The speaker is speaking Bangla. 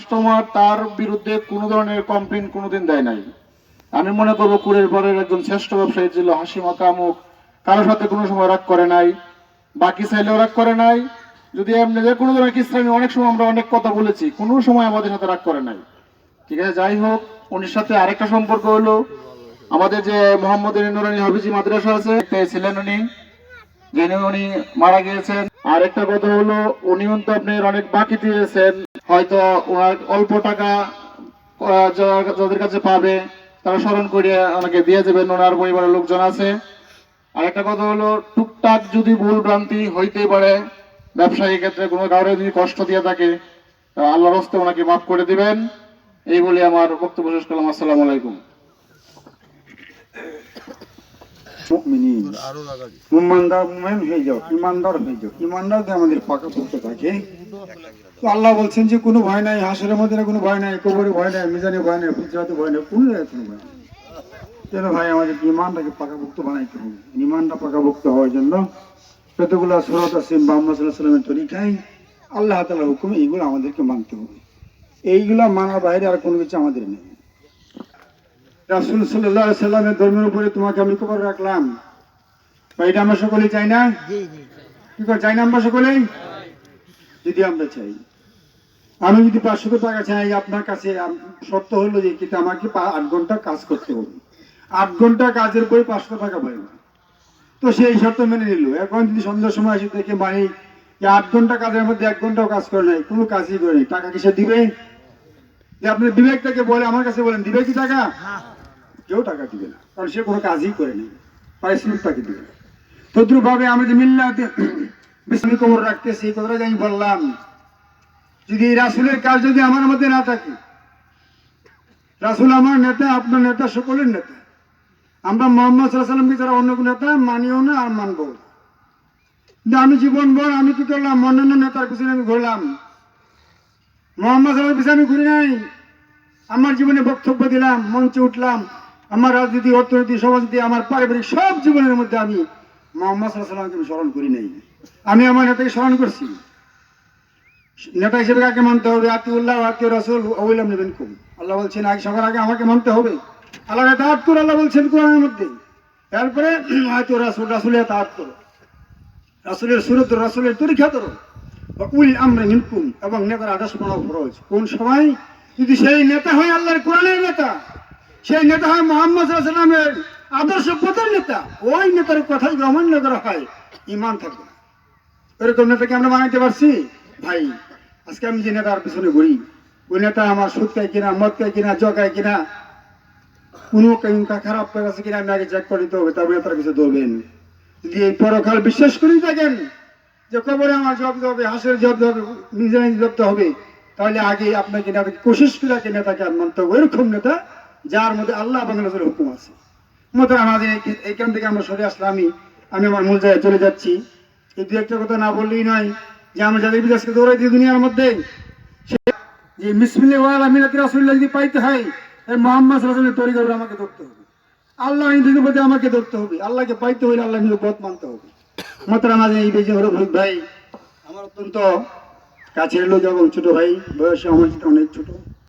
কাস্টমার তার বিরুদ্ধে কোনো ধরনের কমপ্লেন কোনোদিন দেয় নাই। আমি মনে করবো কুড়ের পরের একজন শ্রেষ্ঠ ব্যবসায়ী ছিল, হাসি মাখা মুখ, কারোর সাথে কোনো সময় রাগ করে নাই, বাকি চাইলেও রাগ করে নাই। যদি এমনি যে কোনো ধরনের কিস্তা, আমি অনেক সময় আমরা অনেক কথা বলেছি, কোনো সময় আমাদের সাথে রাগ করে নাই। ঠিক আছে, যাই হোক, উনির সাথে আরেকটা সম্পর্ক হলো, আমাদের যে মোহাম্মদ নুরানি হাফিজি মাদ্রাসা আছে, ছিলেন উনি, যিনি উনি মারা গিয়েছেন। আর একটা কথা হলো, উনিও তো আপনার অনেক বাকি দিয়েছেন, হয়তো ওনার অল্প টাকা যাদের কাছে পাবে তারা স্মরণ করে ওনাকে দিয়ে যাবেন, ওনার পরিবারের লোকজন আছে। আর একটা কথা হলো, টুকটাক যদি ভুল ভ্রান্তি হইতেই পারে, ব্যবসায়ী ক্ষেত্রে কোনো কারণে যদি কষ্ট দিয়ে থাকে, আল্লাহর হস্তে ওনাকে মাফ করে দিবেন। এই বলে আমার বক্তব্য শেষ করলাম। আসসালামু আলাইকুম। আমাদের পাকা পড়তে থাকে। তো আল্লাহ বলছেন যে কোনো ভয় নাই, হাসরের মধ্যে কোনো ভয় নাই, কবরে ভয় নাই, মিজানে ভয় নাই, ফুলসিরাতে ভয় নাই, কোনো জায়গায় কোনো ভয় নাই। যেন ভাই আমাদের ইমানটাকে পাকাভুক্ত বানাইতে হবে। ইমানটা পাকাভুক্ত হওয়ার জন্য যতগুলো সুরাত আছে মুহাম্মদ সাল্লাল্লাহু আলাইহি ওয়াসাল্লামের তরিকায় আল্লাহ তাআলার হুকুমে এইগুলো আমাদেরকে মানতে হবে। এইগুলা মানার বাইরে আর কোনো কিছু আমাদের নেই। রাসূল সাল্লাল্লাহু আলাইহি ওয়াসাল্লামের ধর্মের উপরে তোমাকে আমি খবর রাখলাম, এটা আমরা সকলেই চাই না? কি করে চাই না আমরা সকলেই? যদি আমরা চাই, আমি যদি 500 টাকা চাই আপনার কাছে, শর্ত হলো যে কিন্তু আমাকে 8 ঘন্টা কাজ করতে হবে, 8 ঘন্টা কাজের পরে 500 টাকা পাইব। তো সেই শর্ত মেনে নিল। এখন যদি সন্ধ্যার সময় এসে দেখে মালিক 8 ঘন্টা কাজের মধ্যে 1 ঘন্টাও কাজ করে নাই, কোনো কাজই করে নাই, টাকা কিসে দিবে? যে আপনার বিবেকটাকে বলে আমার কাছে বলেন, দিবে কি টাকা? কেউ টাকা দিবে না, কারণ সে কোনো কাজই করে নেই, পারিশ্রমিক টাকা দিবে না। তদ্রুপ ভাবে আমরা যে মিল্লাতে বিশ্রামী খবর রাখতেছি, এই কথাটা আমি বললাম, যদি রাসূলের কাজ যদি আমার মধ্যে না থাকে, রাসূল আমার নেতা, আপনার নেতা, সকলের নেতা, আমরা মুহাম্মদ সাল্লাল্লাহু আলাইহি ওয়াসাল্লামকে ছাড়া অন্য কোনো নেতা মানিও না আর মানবো না। কিন্তু আমি জীবনভর আমি কি করলাম? অন্যান্য নেতার পিছনে আমি ঘুরলাম, মুহাম্মদ সাল্লাল্লাহু আলাইহি ওয়াসাল্লামের পিছনে আমি ঘুরি নাই। আমার জীবনে বক্তব্য দিলাম, মঞ্চে উঠলাম, আমার রাজনীতি, অর্থনীতি, সমাজনীতি, আমার পারিবারিক সব জীবনের মধ্যে আমি মুহাম্মদ সাল্লাল্লাহু আলাইহি ওয়াসাল্লামকে আমি স্মরণ করি নাই। আমি আমার নেতাকে স্মরণ করছি। নেতা হিসেবে কাকে মানতে হবে? আতিউল্লাহ ওয়া আতিউর রাসূল ওয়া উলিল আমরি মিনকুম। আল্লাহ বলছেন আগে সবার আগে আমাকে মানতে হবে। আল্লাহর ইতাআত করো, আল্লাহ বলছেন কোরআনের মধ্যে। তারপরে আতিউর রাসূল, রাসূলের ইতাআত করো, রাসূলের সুন্নাত, রাসূলের তরিকা ধরো। ওয়া উলিল আমরি মিনকুম, এবং নেতার আদেশ মানা ফরজ। কোন সময়? যদি সেই নেতা হয় আল্লাহর কোরআনের নেতা, সেই নেতা হয় মুহাম্মদ সাল্লাল্লাহু আলাইহি ওয়াসাল্লামের আদর্শ পথের নেতা, ওই নেতার কথাই অমান্য করা হয়, ঈমান থাকবে না। এরকম নেতাকে আমরা বানাইতে পারছি? ভাই, আজকে আমি যে নেতার পিছনে ঘুরি, ওই নেতা আমার সুদ খায় কিনা, মদ খায় কিনা, জগায় কিনা, কোনো খারাপ কাজ আছে কিনা, আমি আগে চেক করে দিতে হবে, তারপরে নেতার কিছু ধরবেন। যদি এই পরকাল বিশ্বাস করি থাকেন যে কবরে আমার জবাব দিতে হবে, হাসের জবাব দিতে হবে, নিজের জবাব হবে, তাহলে আগে আপনাকে নেতাকে কোশিশ করে নেতাকে মানতে হবে। এরকম নেতা যার মধ্যে আল্লাহ এবং রাসূলের হুকুম আছে। আমাদের এইখান থেকে আমরা সরে আসলাম, আমি আমার মূল জায়গায় চলে যাচ্ছি। এই দু একটা কথা না বললেই নয় যে আমরা যাদের বিদেশকে দৌড়াই দিই দুনিয়ার মধ্যে, যে বিসমিল্লাহি ওয়া আলা মিল্লাতি রাসূলিল্লাহ যদি পাইতে হয়, মুহাম্মদ সাল্লাল্লাহু আলাইহি ওয়াসাল্লামের তরিকা আমাকে ধরতে হবে, আল্লাহ নিজের প্রতি আমাকে ধরতে হবে। আল্লাহকে পাইতে হলে আল্লাহ নিজের পথ মানতে হবে। আমাদের এই বেজে হলো ভাই আমার অত্যন্ত কাছের লোক এবং ছোট ভাই, বয়সে আমার অনেক ছোট।